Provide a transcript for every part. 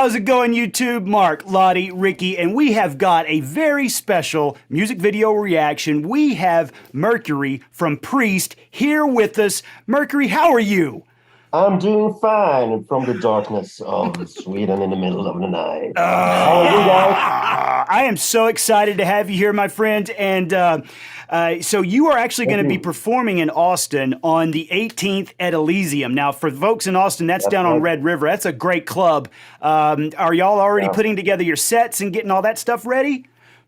how's it going, YouTube? Mark, Ladi, Ricky, and we have got a very special music video reaction. We have Mercury from Priest here with us. Mercury, how are you? I'm doing fine from the darkness of Sweden in the middle of the night. How are you guys? I am so excited to have you here, my friend. And so you are actually going to be performing in Austin on the 18th at Elysium. Now, for folks in Austin, that's down on Red River. That's a great club. Are y'all already putting together your sets and getting all that stuff ready?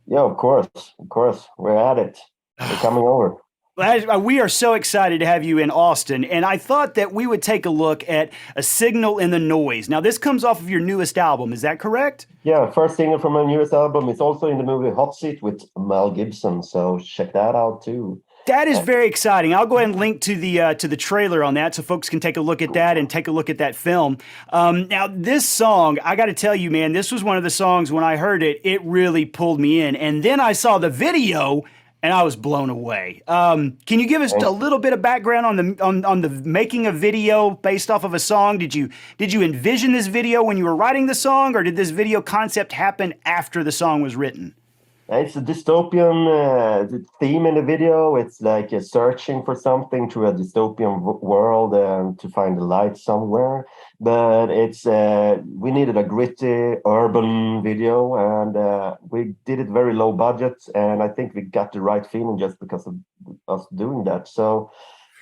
Yeah, of course. Of course. We're at it. We're coming over. We are so excited to have you in Austin, and I thought that we would take a look at A Signal in the Noise. Now, this comes off of your newest album, is that correct? Yeah, first single from my newest album. It's also in the movie Hot Seat with Mel Gibson, so check that out too. That is very exciting. I'll go ahead and link to the trailer on that so folks can take a look at that and take a look at that film. Now, this song, I got to tell you, man, this was one of the songs when I heard it, it really pulled me in. And then I saw the video, and I was blown away. Can you give us a little bit of background on the making a video based off of a song? Did you envision this video when you were writing the song, or did this video concept happen after the song was written? It's a dystopian theme in the video. It's like searching for something through a dystopian world and to find the light somewhere. But it's we needed a gritty urban video, and we did it very low budget. And I think we got the right feeling just because of us doing that. So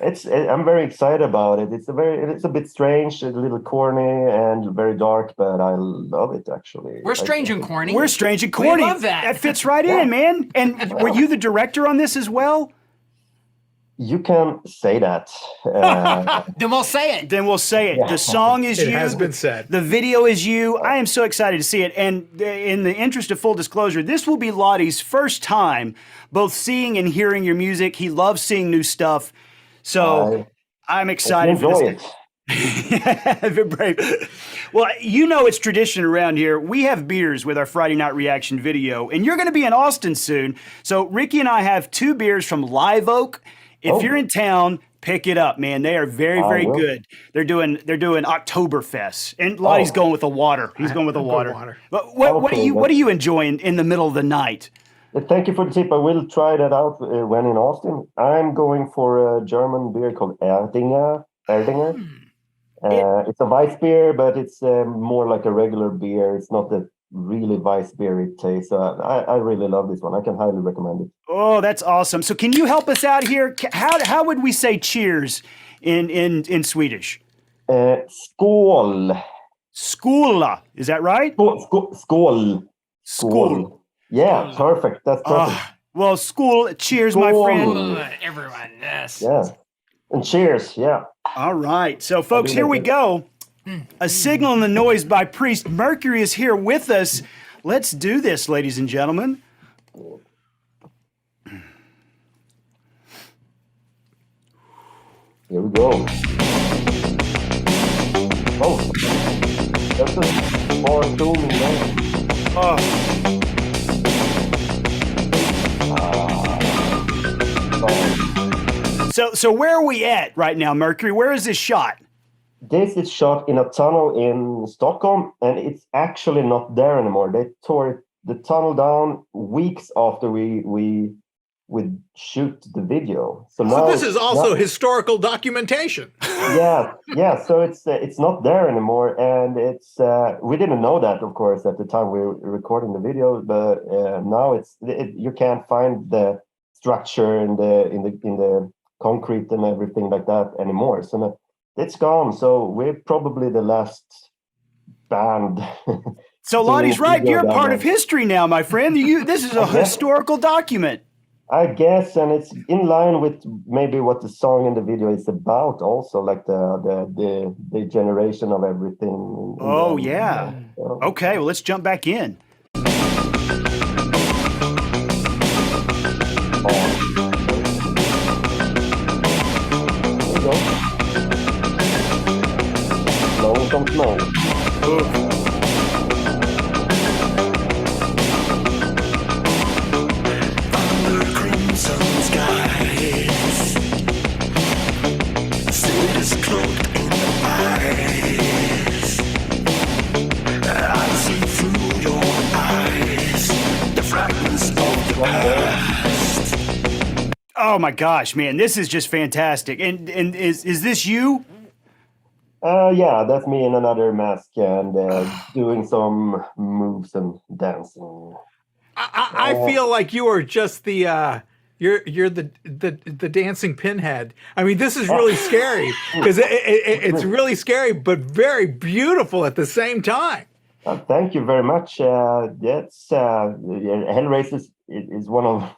I'm very excited about it. It's a bit strange, a little corny, and very dark, but I love it actually. We're strange and corny. We're strange and corny. We love that. That fits right in, man. And were you the director on this as well? You can say that. Then we'll say it. Then we'll say it. The song is you. It has been said. The video is you. I am so excited to see it. And in the interest of full disclosure, this will be Ladi's first time both seeing and hearing your music. He loves seeing new stuff. So I'm excited for this. Enjoy it. Well, you know it's tradition around here. We have beers with our Friday night reaction video, and you're going to be in Austin soon. So Ricky and I have 2 beers from Live Oak. If you're in town, pick it up, man. They are very, very good. They're doing Oktoberfest, and Ladi's going with the water. He's going with the water. But what are you enjoying in the middle of the night? Thank you for the tip. I will try that out when in Austin. I'm going for a German beer called Erdinger. It's a Weiss beer, but it's more like a regular beer. It's not the really Weiss beer it tastes. I really love this one. I can highly recommend it. Oh, that's awesome. So can you help us out here? How would we say cheers in Swedish? Skål. Skola. Is that right? Skål. Skål. Yeah, perfect. That's perfect. Well, school. Cheers, my friend. Everyone, yes. Yeah. And cheers, yeah. All right. So, folks, here we go. A Signal in the Noise by Priest. Mercury is here with us. Let's do this, ladies and gentlemen. Here we go. Oh, that's a more zooming there. So where are we at right now, Mercury? Where is this shot? This is shot in a tunnel in Stockholm, and it's actually not there anymore. They tore the tunnel down weeks after we shoot the video. So now this is also historical documentation. Yeah. So it's not there anymore, and it's we didn't know that, of course, at the time we were recording the video. But now you can't find the structure in the concrete and everything like that anymore. So now it's gone. So we're probably the last band. So Ladi's right. You're a part of history now, my friend. This is a historical document. I guess, and it's in line with maybe what the song in the video is about also, like the generation of everything. Oh, yeah. Okay, well, let's jump back in. Don't know. Under crimson skies, cities cloaked in ice. Oh my gosh, man, this is just fantastic. And is this you? Yeah, that's me in another mask and doing some moves and dancing. I feel like you are just the you're the dancing pinhead. I mean, this is really scary because it's really scary, but very beautiful at the same time. Thank you very much. That's Hellraiser is one of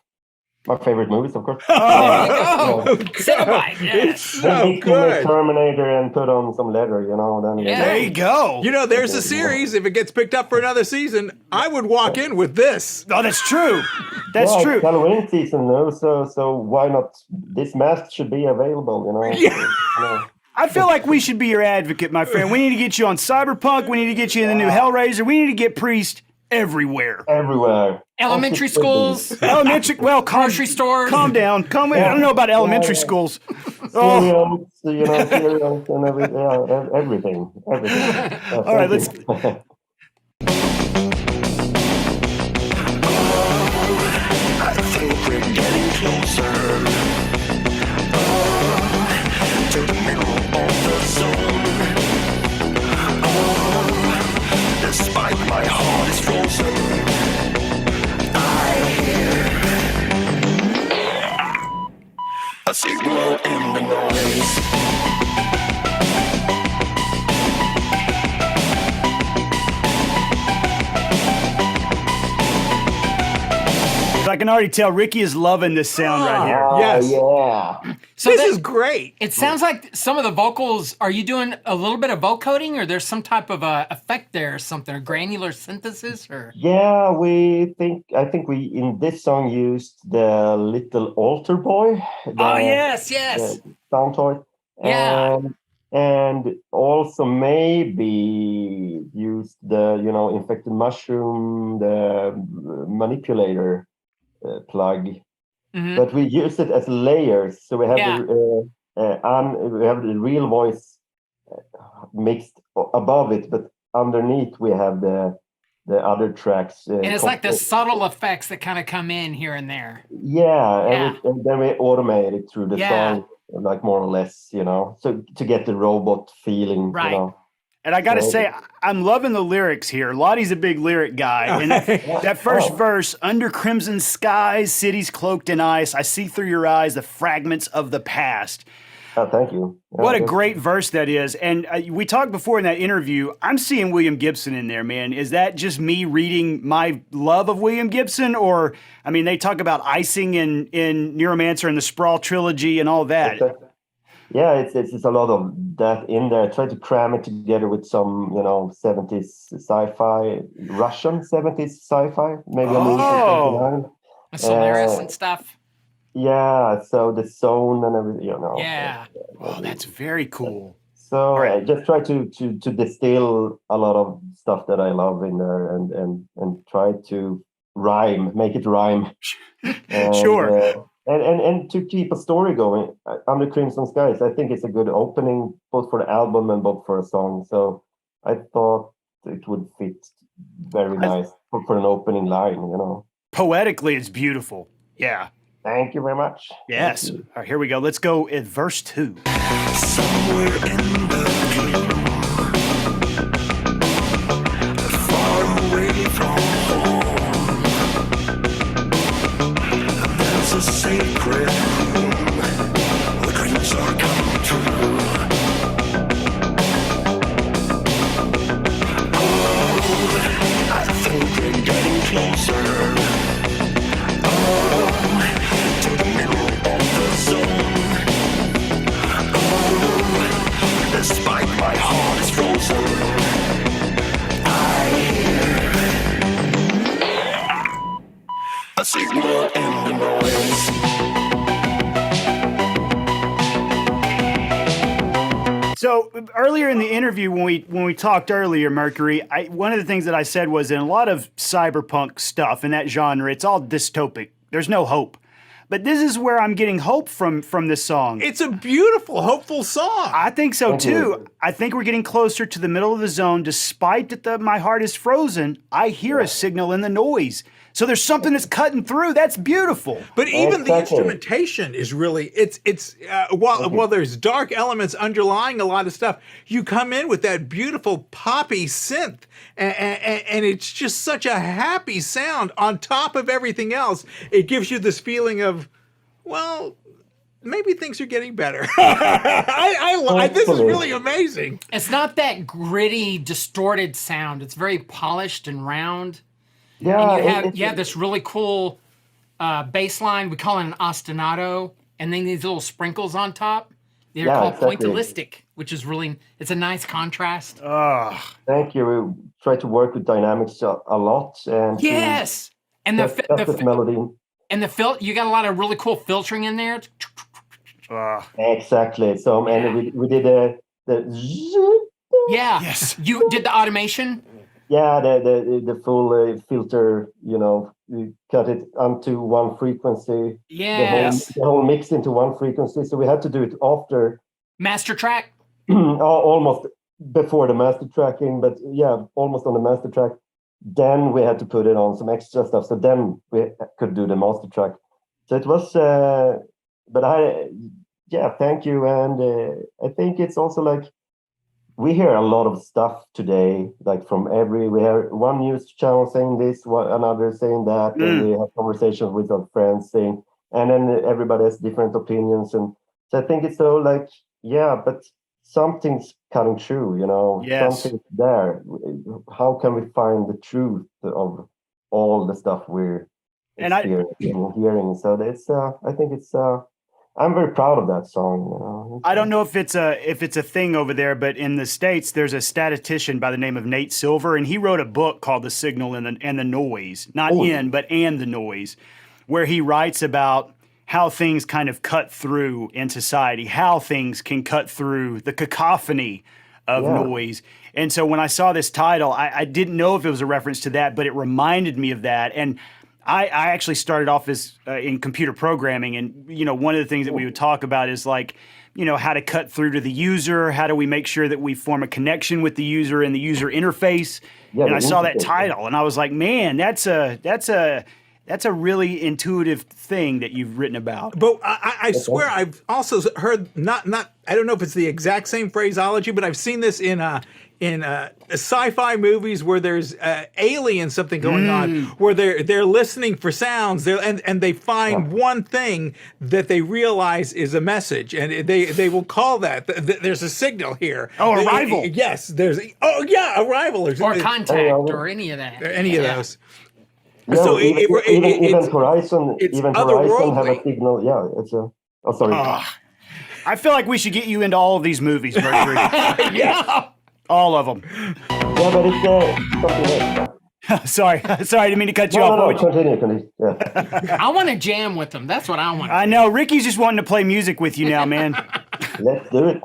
my favorite movies, of course. There you go. Cinnabite, yes. Then So beat me with good. Terminator and put on some leather, Then Yeah. There you go. You know, there's a series. If it gets picked up for another season, I would walk in with this. Oh, that's true. That's yeah, true. It's Halloween season, though, so why not? This mask should be available, Yeah. I feel like we should be your advocate, my friend. We need to get you on Cyberpunk. We need to get you in the new Hellraiser. We need to get Priest everywhere. Everywhere. Elementary schools, Elementary, well, grocery stores. calm down. I don't know about elementary schools. Oh, Cereals and everything. all right, let's. I think we're getting closer. To the middle of the zone. Despite my heart is frozen, I hear a signal in the noise. I can already tell Ricky is loving this sound right here. Yes. Yeah. So This that- is great. It sounds like some of the vocals. Are you doing a little bit of vocoding, or there's some type of effect there, or something, or granular synthesis, or? Yeah, I think we in this song used the little altar boy. Oh yes, yes. The sound toy. Yeah. And also maybe used the infected mushroom, the manipulator plug. Mhm. But we use it as layers, so we have Yeah. we have the real voice mixed above it, but underneath we have the other tracks. And it's like the subtle effects that kind of come in here and there. Yeah, Yeah. and then we automate it through the Yeah. song, like more or less, so to get the robot feeling, Right. And I got to Right. say, I'm loving the lyrics here. Lottie's a big lyric guy. And that first verse, under crimson skies, cities cloaked in ice, I see through your eyes the fragments of the past. Thank you. Yeah, What a thank- great verse that is. And we talked before in that interview, I'm seeing William Gibson in there, man. Is that just me reading my love of William Gibson? Or, I mean, they talk about icing in Neuromancer and the Sprawl trilogy and all that. Yeah, it's a lot of that in there. I try to cram it together with some, 70s sci-fi, Russian 70s sci-fi, maybe a movie from Oh. 29. Solaris and stuff. Yeah, so the zone and everything, Yeah. Oh, that's very cool. So I just try to distill a lot of stuff that I love in there and try to make it rhyme. And, Sure. And to keep a story going, Under Crimson Skies, I think it's a good opening both for the album and both for a song. So I thought it would fit very nice for an opening line, Poetically, it's beautiful. Yeah. Thank you very much. Yes. All right, here we go. Let's go at verse 2. Somewhere in the gloom, far away from home, there's a sacred room where dreams are coming true. Oh, I think we're getting closer. To the middle of the zone. Despite my heart is frozen, I hear a signal in the noise. So earlier in the interview, when we talked earlier, Mercury, one of the things that I said was in a lot of cyberpunk stuff in that genre, it's all dystopic. There's no hope. But this is where I'm getting hope from this song. It's a beautiful, hopeful song. I think so Thank too. you. I think we're getting closer to the middle of the zone. Despite that my heart is frozen, I hear a signal in the noise. So there's something that's cutting through. That's beautiful. But even the Exactly. instrumentation is really while there's dark elements underlying a lot of stuff, you come in with that beautiful poppy synth, and it's just such a happy sound on top of everything else. It gives you this feeling of, well, maybe things are getting better. This is really amazing. It's not that gritty, distorted sound. It's very polished and round. Yeah, And you have this really cool bass line. We call it an ostinato, and then these little sprinkles on top. They're called exactly. pointillistic, which is really, it's a nice contrast. Thank you. We try to work with dynamics a lot, and Yes, and that's the melody. and the you got a lot of really cool filtering in there. Exactly. So, and we did the Yeah. Yes. You did the automation. yeah, the full filter. You know, we cut it onto one frequency. Yes. The whole mix into one frequency. So we had to do it after, Master track. almost before the master tracking, but yeah, almost on the master track. Then we had to put it on some extra stuff. So then we could do the master track. So it was, thank you. And I think it's also like, we hear a lot of stuff today, like we hear one news channel saying this, another saying that, and we have conversations with our friends saying, and then everybody has different opinions. And so I think it's so like, yeah, but something's cutting through, you know, Yes. something's there. How can we find the truth of all the stuff we're And I- experiencing and hearing? So it's, I think it's, I'm very proud of that song. You know? I don't know if it's a thing over there, but in the States, there's a statistician by the name of Nate Silver, and he wrote a book called The Signal and the Noise, not but and the noise, where he writes about how things kind of cut through in society, how things can cut through the cacophony of noise. And so when I saw this title, I didn't know if it was a reference to that, but it reminded me of that. And I actually started off as in computer programming, and you know, one of the things that we would talk about is like, you know, how to cut through to the user. How do we make sure that we form a connection with the user and the user interface? Yeah, and the I saw that interface, title, and I was like, man, that's a really intuitive thing that you've written about. But I swear I've also heard not I don't know if it's the exact same phraseology, but I've seen this in sci-fi movies where there's alien something going on, where they're listening for sounds, and they find one thing that they realize is a message, and they will call that there's a signal here. Oh, arrival. Yes, there's arrival Or contact or any of that. any of those. Yeah, So even Horizon, it's even Horizon have a otherworldly. signal. Yeah, it's a. Oh, sorry. I feel like we should get you into all of these movies, Mercury. Yeah. All of them. Yeah, but it's something else. Sorry, I didn't mean to cut you off. No, What would you- continue. Yeah. I want to jam with them. That's what I want. I know Ricky's just wanting to play music with you now, man. Let's do it.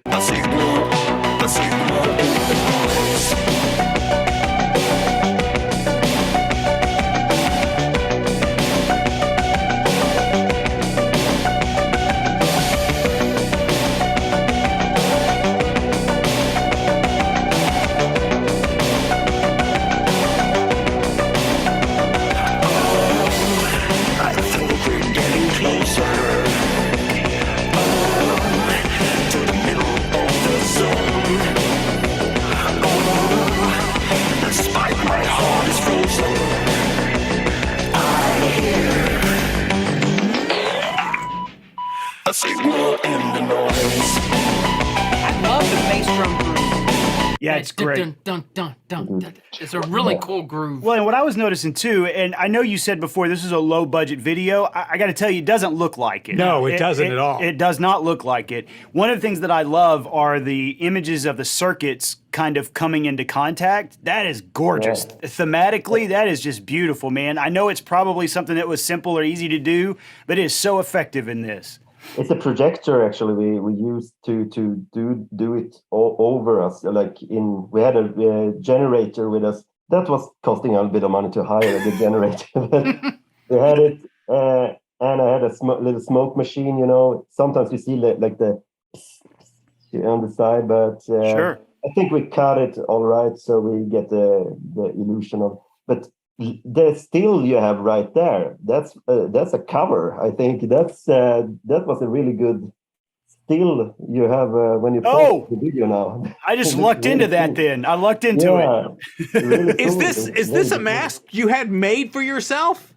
A signal in the noise. I think we're getting closer. To the middle of the zone. Despite my heart is frozen, I hear a signal in the noise. I love the bass drum groove. Yeah, it's Dun, great. Dun, dun, dun, dun, dun. It's a really cool groove. Well, and what I was noticing too, and I know you said before this is a low budget video. I got to tell you, it doesn't look like it. No, it doesn't at all. It does not look like it. One of the things that I love are the images of the circuits kind of coming into contact. That is gorgeous. Thematically, that is just beautiful, man. I know it's probably something that was simple or easy to do, but it is so effective in this. It's a projector actually we used to do it all over us. Like we had a generator with us. That was costing a little bit of money to hire the generator. We had it, and I had a little smoke machine. You know, sometimes you see like the on the side, but Sure. I think we cut it all right, so we get the illusion of. But the still you have right there. That's a cover. I think that was a really good still you have when you post the video now. I just lucked into that. Then I lucked into it. Really Is cool. is this a mask you had made for yourself?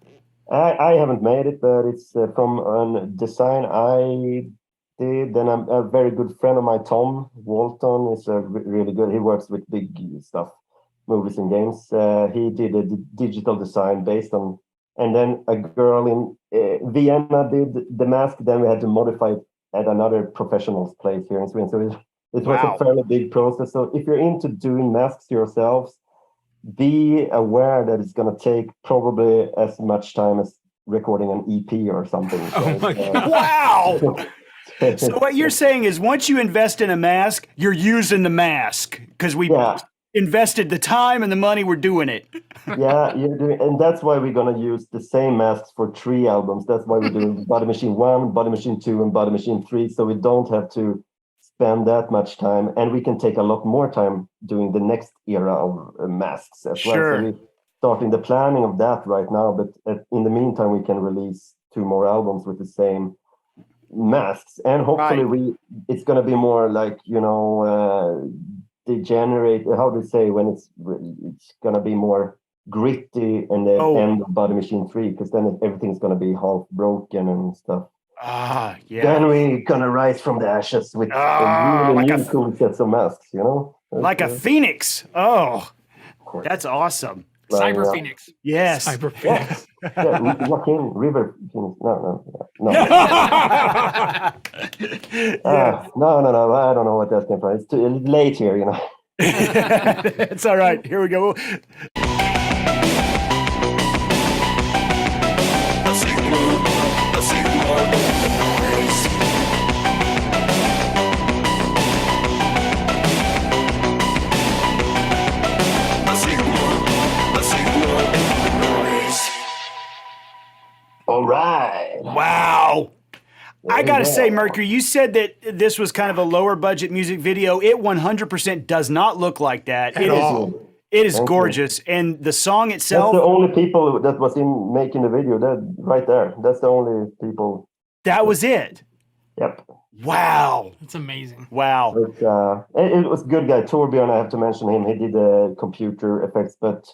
I haven't made it, but it's from a design I did. And I'm a very good friend of mine, Tom Walton, is really good. He works with big stuff, movies and games. He did a digital design based on, and then a girl in Vienna did the mask. Then we had to modify it at another professional's place here in Sweden. So it was a fairly big process. So if you're into doing masks yourselves, be aware that it's going to take probably as much time as recording an EP or something. Oh my God. Wow. So what you're saying is once you invest in a mask, you're using the mask because we invested the time and the money, we're doing it. Yeah, you're doing, and that's why we're going to use the same masks for 3 albums. That's why we're doing Body Machine 1, Body Machine 2, and Body Machine 3. So we don't have to spend that much time, and we can take a lot more time doing the next era of masks as well. So we're starting the planning of that right now, but in the meantime, we can release 2 more albums with the same masks, and hopefully it's going to be more like, degenerate, how do you say, when it's going to be more gritty in the end of Body Machine 3, because then everything's going to be half broken and stuff. Then we're gonna rise from the ashes with really new cool sets of masks, like a phoenix. Oh, that's awesome. Cyber Phoenix. Yes. Cyber Phoenix. Joaquin River Phoenix. No. No, I don't know what that came from. It's too late here, It's all right. Here we go. All right. Wow. I got to say, Mercury, you said that this was kind of a lower budget music video. It 100% does not look like that. It is gorgeous. And the song itself. That's the only people that was in making the video. That right there. That's the only people. That was it. Yep. Wow. That's amazing. Wow. It was a good guy. Torbjörn, I have to mention him. He did the computer effects, but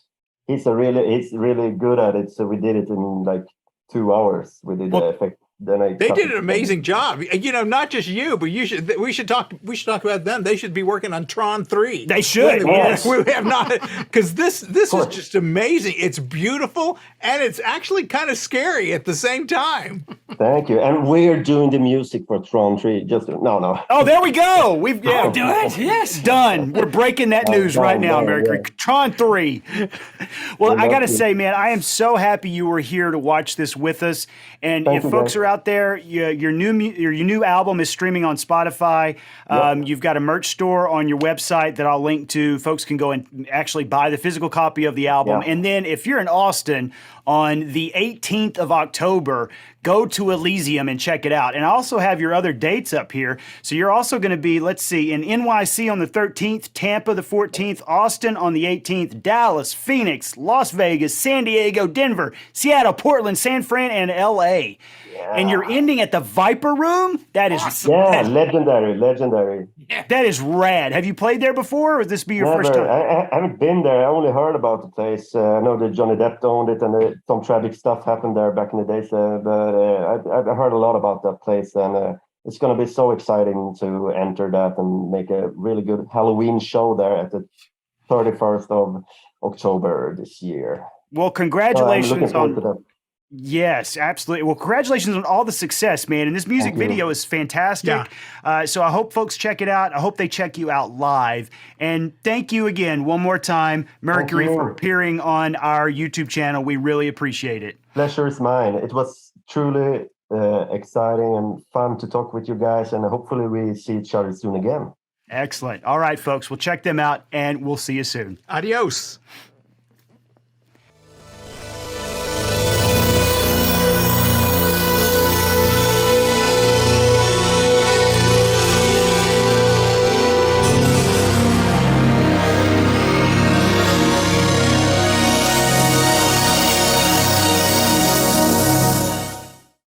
he's really good at it. So we did it in like 2 hours. We did the effect. Then they did an amazing job. Not just you, but we should talk about them. They should be working on Tron 3. They should. Yes. We have not, because this is just amazing. It's beautiful and it's actually kind of scary at the same time. Thank you. And we're doing the music for Tron 3. No. Oh, there we go. We've do it. Yes. Done. We're breaking that news right now, Mercury. Yeah. Tron 3. Well, I got to say, man, I am so happy you were here to watch this with us. And if folks are out there, your new album is streaming on Spotify. You've got a merch store on your website that I'll link to. Folks can go and actually buy the physical copy of the album. And then if you're in Austin on the 18th of October, go to Elysium and check it out. And I also have your other dates up here. So you're also going to be, let's see, in NYC on the 13th, Tampa the 14th, Austin on the 18th, Dallas, Phoenix, Las Vegas, San Diego, Denver, Seattle, Portland, San Fran, and LA. Yeah. And you're ending at the Viper Room? That is awesome. Legendary. Yeah. That is rad. Have you played there before, or would this be your first time? I haven't been there. I only heard about the place. I know that Johnny Depp owned it, and some tragic stuff happened there back in the days. But I've heard a lot about that place, and it's going to be so exciting to enter that and make a really good Halloween show there at the 31st of October this year. Well, congratulations I'm looking forward to that. Yes, absolutely. Well, congratulations on all the success, man. And this music video is fantastic. Yeah. So I hope folks check it out. I hope they check you out live. And thank you again, one more time, Mercury, for appearing on our YouTube channel. We really appreciate it. Pleasure is mine. It was truly exciting and fun to talk with you guys. And hopefully we see each other soon again. Excellent. All right, folks. We'll check them out and we'll see you soon. Adios.